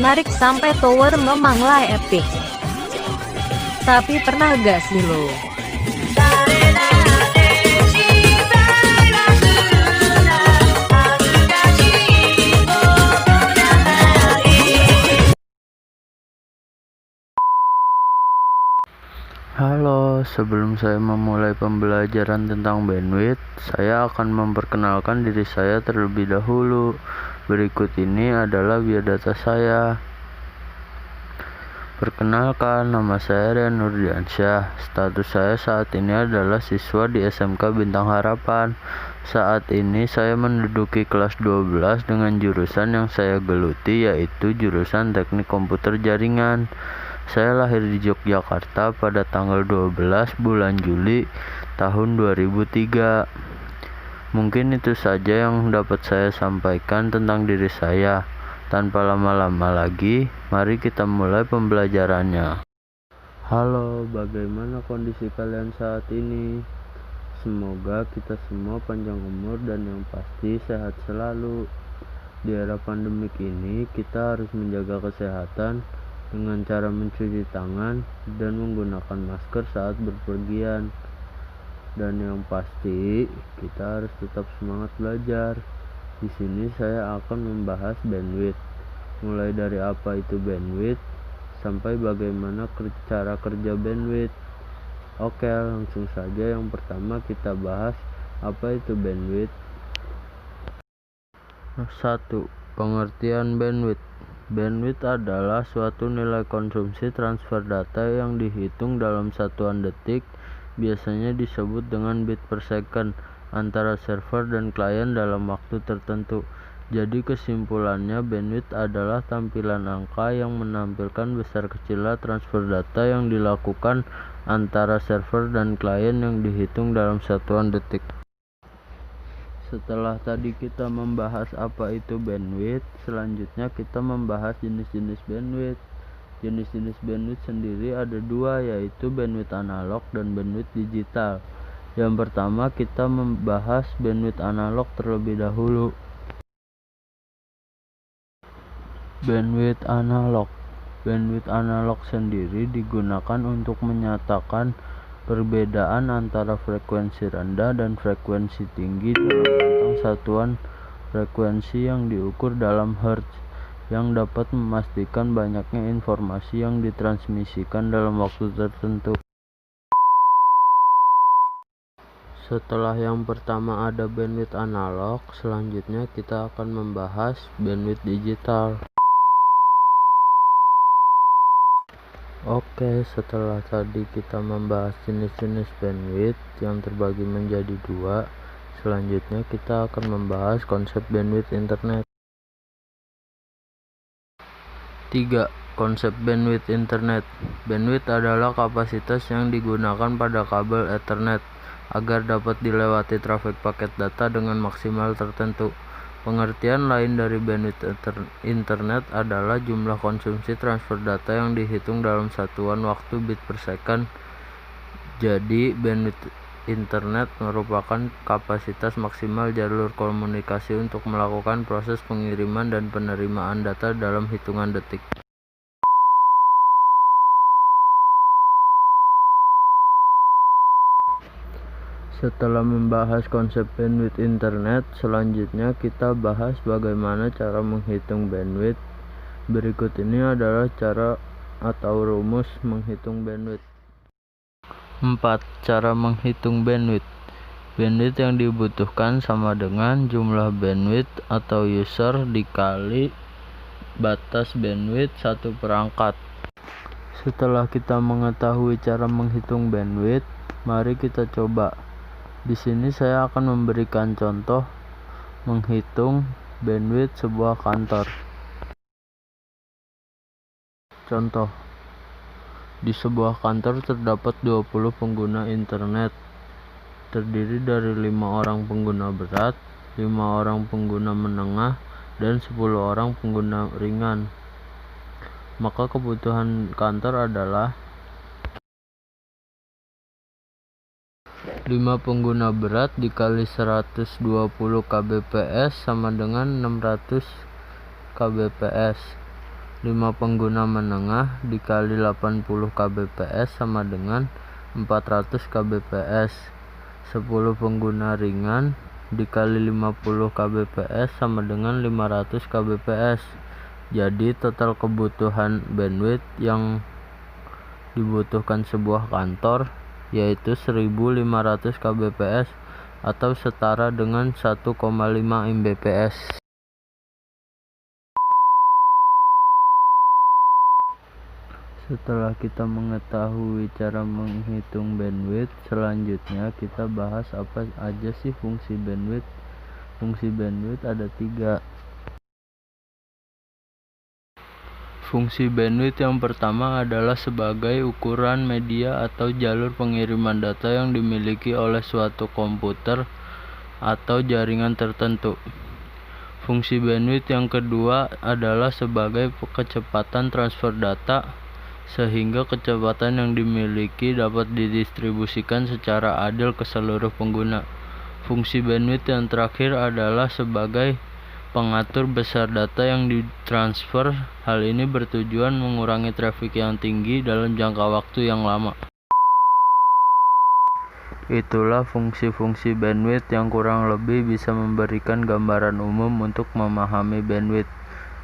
narik sampai tower memanglah epic. Tapi pernah gak sih lo Halo, sebelum saya memulai pembelajaran tentang bandwidth, saya akan memperkenalkan diri saya terlebih dahulu. Berikut ini adalah biodata saya. Perkenalkan, nama saya Rian Nurdiansyah. Status saya saat ini adalah siswa di SMK Bintang Harapan. Saat ini saya menduduki kelas 12 dengan jurusan yang saya geluti, yaitu jurusan Teknik Komputer Jaringan. Saya lahir di Yogyakarta pada tanggal 12 bulan Juli tahun 2003. Mungkin itu saja yang dapat saya sampaikan tentang diri saya. Tanpa lama-lama lagi, mari kita mulai pembelajarannya. Halo, bagaimana kondisi kalian saat ini? Semoga kita semua panjang umur dan yang pasti sehat selalu. Di era pandemik ini, kita harus menjaga kesehatan dengan cara mencuci tangan dan menggunakan masker saat berpergian. Dan yang pasti, kita harus tetap semangat belajar. Di sini saya akan membahas bandwidth, mulai dari apa itu bandwidth sampai bagaimana cara kerja bandwidth. Oke, langsung saja. Yang pertama kita bahas apa itu bandwidth. 1. Pengertian bandwidth. Bandwidth adalah suatu nilai konsumsi transfer data yang dihitung dalam satuan detik, biasanya disebut dengan bit per second, antara server dan klien dalam waktu tertentu. Jadi kesimpulannya, bandwidth adalah tampilan angka yang menampilkan besar kecilnya transfer data yang dilakukan antara server dan klien yang dihitung dalam satuan detik. Setelah tadi kita membahas apa itu bandwidth, selanjutnya kita membahas jenis-jenis bandwidth. Jenis-jenis bandwidth sendiri ada dua, yaitu bandwidth analog dan bandwidth digital. Yang pertama kita membahas bandwidth analog terlebih dahulu. Bandwidth analog. Bandwidth analog sendiri digunakan untuk menyatakan perbedaan antara frekuensi rendah dan frekuensi tinggi dalam rentang satuan frekuensi yang diukur dalam hertz, yang dapat memastikan banyaknya informasi yang ditransmisikan dalam waktu tertentu. Setelah yang pertama ada bandwidth analog, selanjutnya kita akan membahas bandwidth digital. Oke, setelah tadi kita membahas jenis-jenis bandwidth yang terbagi menjadi dua, selanjutnya kita akan membahas konsep bandwidth internet. 3. Konsep bandwidth internet. Bandwidth adalah kapasitas yang digunakan pada kabel Ethernet agar dapat dilewati trafik paket data dengan maksimal tertentu. Pengertian lain dari bandwidth internet adalah jumlah konsumsi transfer data yang dihitung dalam satuan waktu bit per second. Jadi, bandwidth internet merupakan kapasitas maksimal jalur komunikasi untuk melakukan proses pengiriman dan penerimaan data dalam hitungan detik. Setelah membahas konsep bandwidth internet, selanjutnya kita bahas bagaimana cara menghitung bandwidth. Berikut ini adalah cara atau rumus menghitung bandwidth. 4. Cara menghitung bandwidth. Bandwidth yang dibutuhkan sama dengan jumlah bandwidth atau user dikali batas bandwidth satu perangkat. Setelah kita mengetahui cara menghitung bandwidth, mari kita coba. Di sini saya akan memberikan contoh menghitung bandwidth sebuah kantor. Contoh, di sebuah kantor terdapat 20 pengguna internet, terdiri dari 5 orang pengguna berat, 5 orang pengguna menengah, dan 10 orang pengguna ringan. Maka kebutuhan kantor adalah 5 pengguna berat dikali 120 kbps sama dengan 600 kbps. 5 pengguna menengah dikali 80 kbps sama dengan 400 kbps. 10 pengguna ringan dikali 50 kbps sama dengan 500 kbps. Jadi total kebutuhan bandwidth yang dibutuhkan sebuah kantor yaitu 1500 kbps atau setara dengan 1,5 Mbps. Setelah kita mengetahui cara menghitung bandwidth, selanjutnya kita bahas apa aja sih fungsi bandwidth. Fungsi bandwidth ada 3. Fungsi bandwidth yang pertama adalah sebagai ukuran media atau jalur pengiriman data yang dimiliki oleh suatu komputer atau jaringan tertentu. Fungsi bandwidth yang kedua adalah sebagai kecepatan transfer data, sehingga kecepatan yang dimiliki dapat didistribusikan secara adil ke seluruh pengguna. Fungsi bandwidth yang terakhir adalah sebagai pengatur besar data yang ditransfer. Hal ini bertujuan mengurangi traffic yang tinggi dalam jangka waktu yang lama. Itulah fungsi-fungsi bandwidth yang kurang lebih bisa memberikan gambaran umum untuk memahami bandwidth.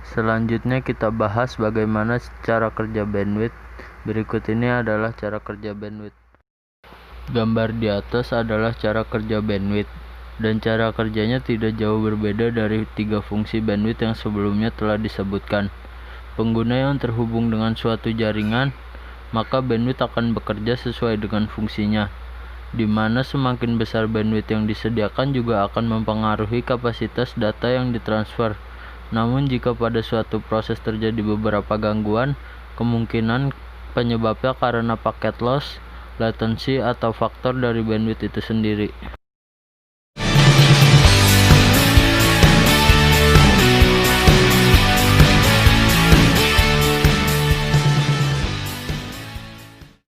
Selanjutnya kita bahas bagaimana cara kerja bandwidth. Berikut ini adalah cara kerja bandwidth. Gambar di atas adalah cara kerja bandwidth, dan cara kerjanya tidak jauh berbeda dari 3 fungsi bandwidth yang sebelumnya telah disebutkan. Pengguna yang terhubung dengan suatu jaringan, maka bandwidth akan bekerja sesuai dengan fungsinya, di mana semakin besar bandwidth yang disediakan juga akan mempengaruhi kapasitas data yang ditransfer. Namun jika pada suatu proses terjadi beberapa gangguan, kemungkinan penyebabnya karena paket loss, latency, atau faktor dari bandwidth itu sendiri.